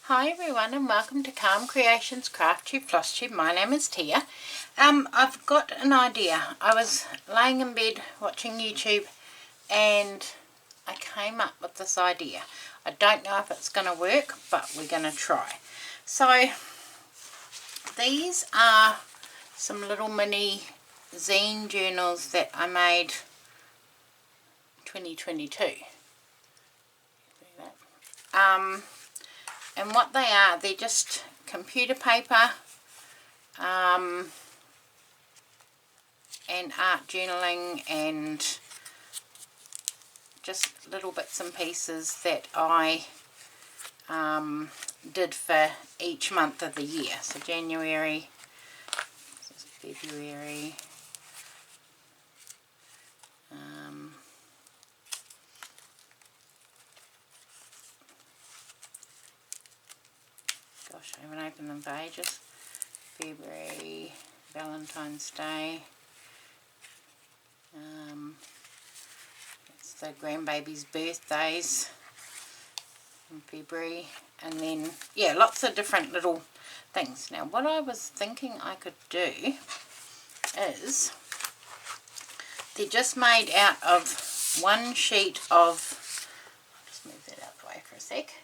Hi everyone and welcome to Calm Creations Crafty Flosstube. My name is Tia. I've got an idea. I was laying in bed watching YouTube and I came up with this idea. I don't know if it's going to work, but we're going to try. So these are some little mini zine journals that I made 2022. And what they are, they're just computer paper and art journaling and just little bits and pieces that I did for each month of the year. So January, this is February, gosh, I haven't opened them for ages. February, Valentine's Day, it's the grandbaby's birthdays in February, and then, yeah, lots of different little things. Now, what I was thinking I could do is, they're just made out of one sheet of, I'll just move that out of the way for a sec,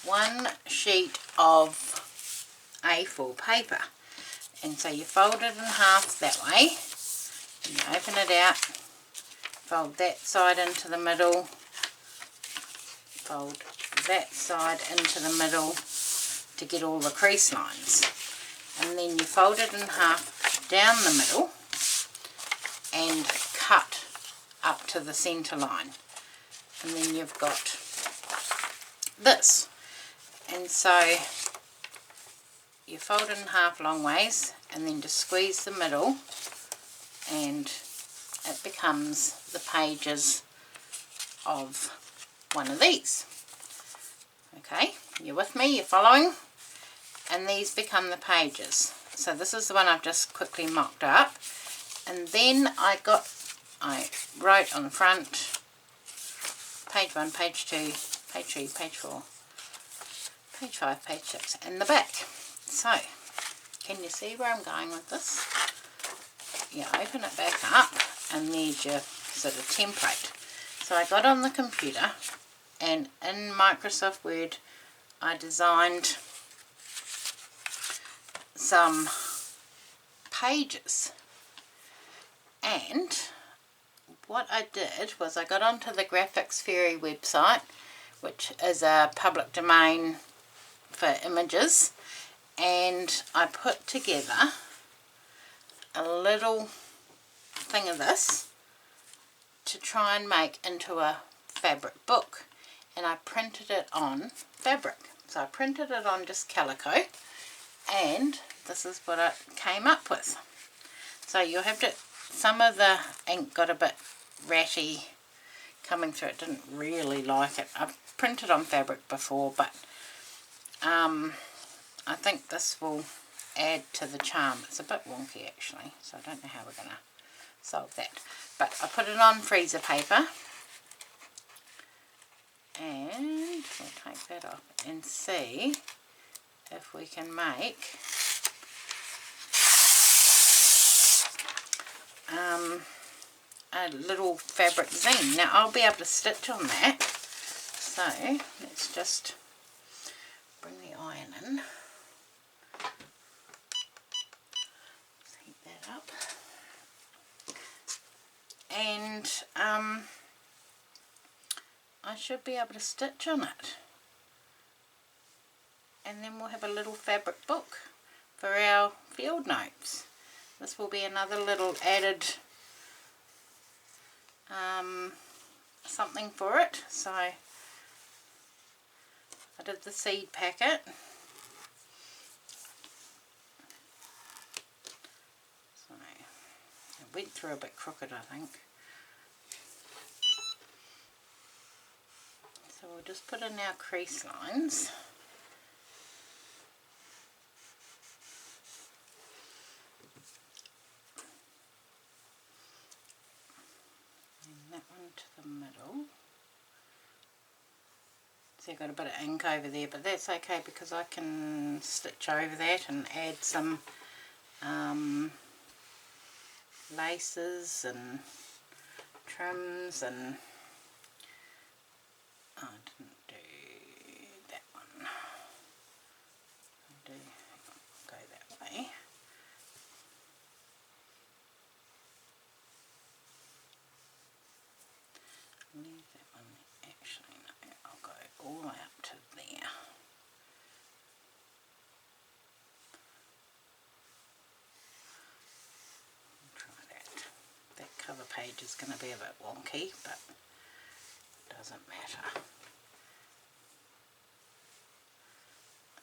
one sheet of A4 paper, and so you fold it in half that way, and you open it out, fold that side into the middle, fold that side into the middle to get all the crease lines, and then you fold it in half down the middle and cut up to the centre line, and then you've got this. And so you fold it in half long ways and then just squeeze the middle and it becomes the pages of one of these. Okay, you're with me, you're following? And these become the pages. So this is the one I've just quickly mocked up. And then I wrote on the front, page 1, page 2, page 3, page 4, page 5, page 6, and the back. So, can you see where I'm going with this? You open it back up, and there's your sort of template. So I got on the computer, and in Microsoft Word, I designed some pages. And what I did was I got onto the Graphics Fairy website, which is a public domain for images, and I put together a little thing of this to try and make into a fabric book, and I printed it on fabric. So I printed it on just calico, and this is what I came up with. So you'll have to, some of the ink got a bit ratty coming through, it didn't really like it. I've printed on fabric before, but I think this will add to the charm. It's a bit wonky actually, so I don't know how we're going to solve that. But I put it on freezer paper, and we'll take that off and see if we can make a little fabric zine. Now I'll be able to stitch on that, so let's just bring the iron in, heat that up, and I should be able to stitch on it, and then we'll have a little fabric book for our field notes. This will be another little added something for it. So I did the seed packet, so it went through a bit crooked I think, so we'll just put in our crease lines. And that one to the middle. see I've got a bit of ink over there, but that's okay because I can stitch over that and add some laces and trims, and I didn't do that one. Go that way. Leave that one, actually no, I'll go all the way up to there. Try that. That cover page is going to be a bit wonky, but it doesn't matter.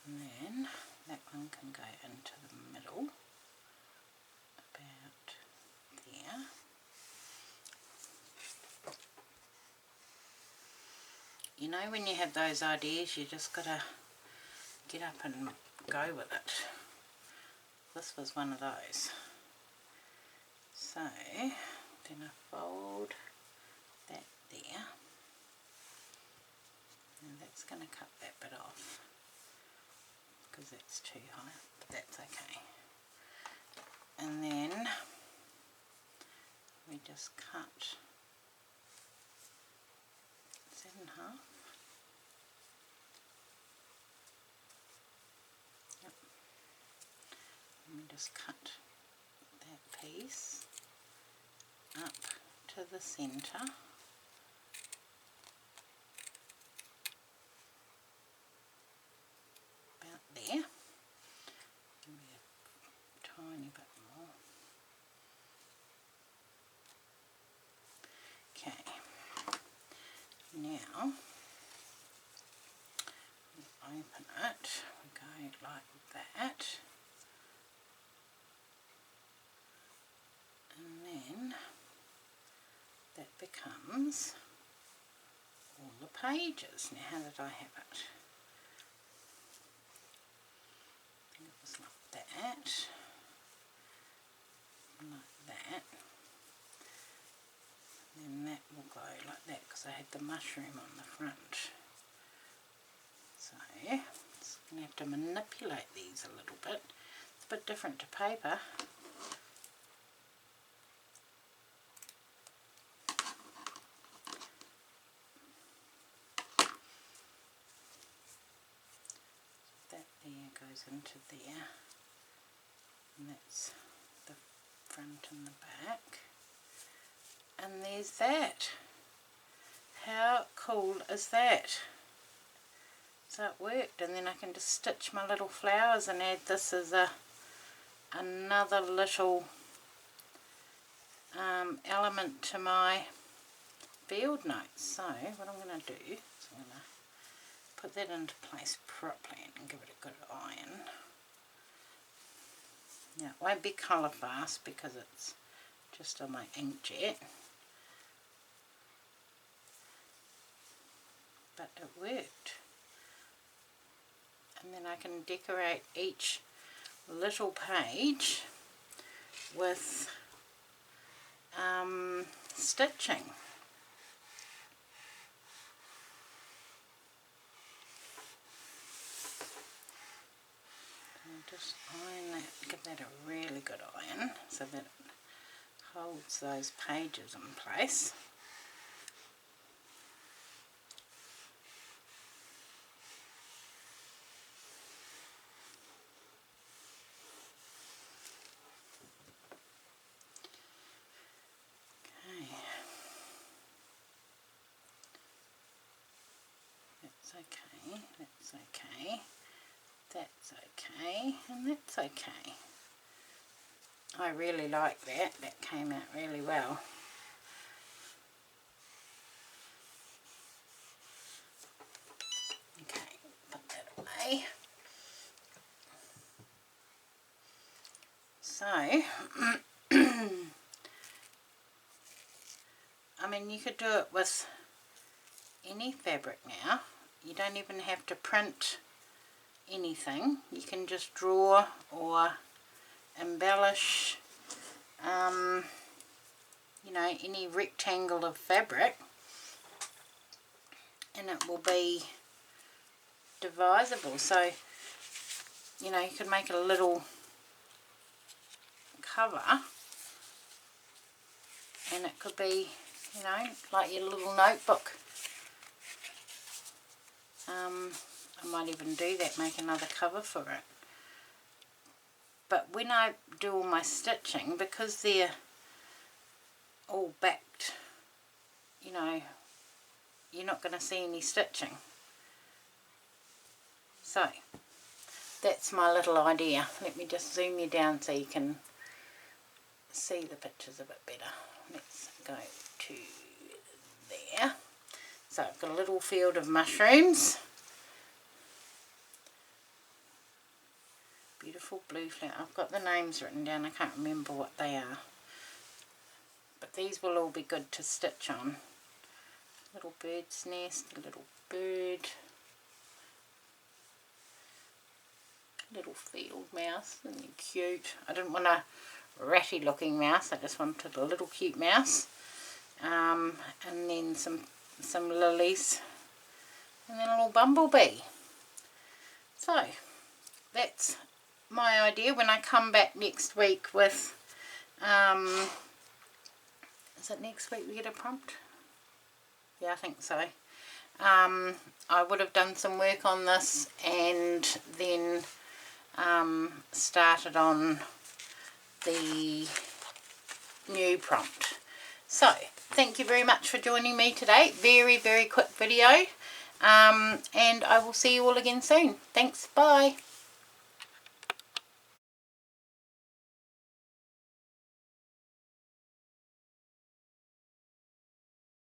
And then that one can go into the middle, about there. You know, when you have those ideas, you just got to get up and go with it. This was one of those. So, then I fold that there. And that's going to cut that bit off, because that's too high, but that's okay. And then we just cut that in half. Yep. And we just cut that piece up to the centre. There, maybe a tiny bit more. Okay, now we open it, we go like that, and then that becomes all the pages. Now how did I have it? It was like that, and then that will go like that because I had the mushroom on the front. So, just going to have to manipulate these a little bit. It's a bit different to paper. Goes into there, and that's the front and the back, and there's that. How cool is that? So it worked, and then I can just stitch my little flowers and add this as another little element to my field notes. So what I'm going to do is I'm going to put that into place properly and give it a good iron. Now it won't be colour fast because it's just on my inkjet, but it worked. And then I can decorate each little page with stitching. Just iron that, give that a really good iron so that it holds those pages in place. Okay. That's okay, that's okay. That's okay, and that's okay. I really like that. That came out really well. Okay, put that away. So, I mean, you could do it with any fabric now. You don't even have to print anything. You can just draw or embellish you know, any rectangle of fabric, and it will be divisable, so you know, you could make a little cover, and it could be, you know, like your little notebook. I might even do that, make another cover for it. But when I do all my stitching, because they're all backed, you know, you're not going to see any stitching. So that's my little idea. Let me just zoom you down so you can see the pictures a bit better. Let's go to there. So I've got a little field of mushrooms. Beautiful blue flower. I've got the names written down. I can't remember what they are. But these will all be good to stitch on. Little bird's nest, a little bird. Little field mouse, and they're cute. I didn't want a ratty looking mouse, I just wanted a little cute mouse. And then some lilies. And then a little bumblebee. So, that's my idea. When I come back next week with, is it next week we get a prompt? Yeah, I think so. I would have done some work on this and then started on the new prompt. So, thank you very much for joining me today. Very, very quick video. And I will see you all again soon. Thanks, bye.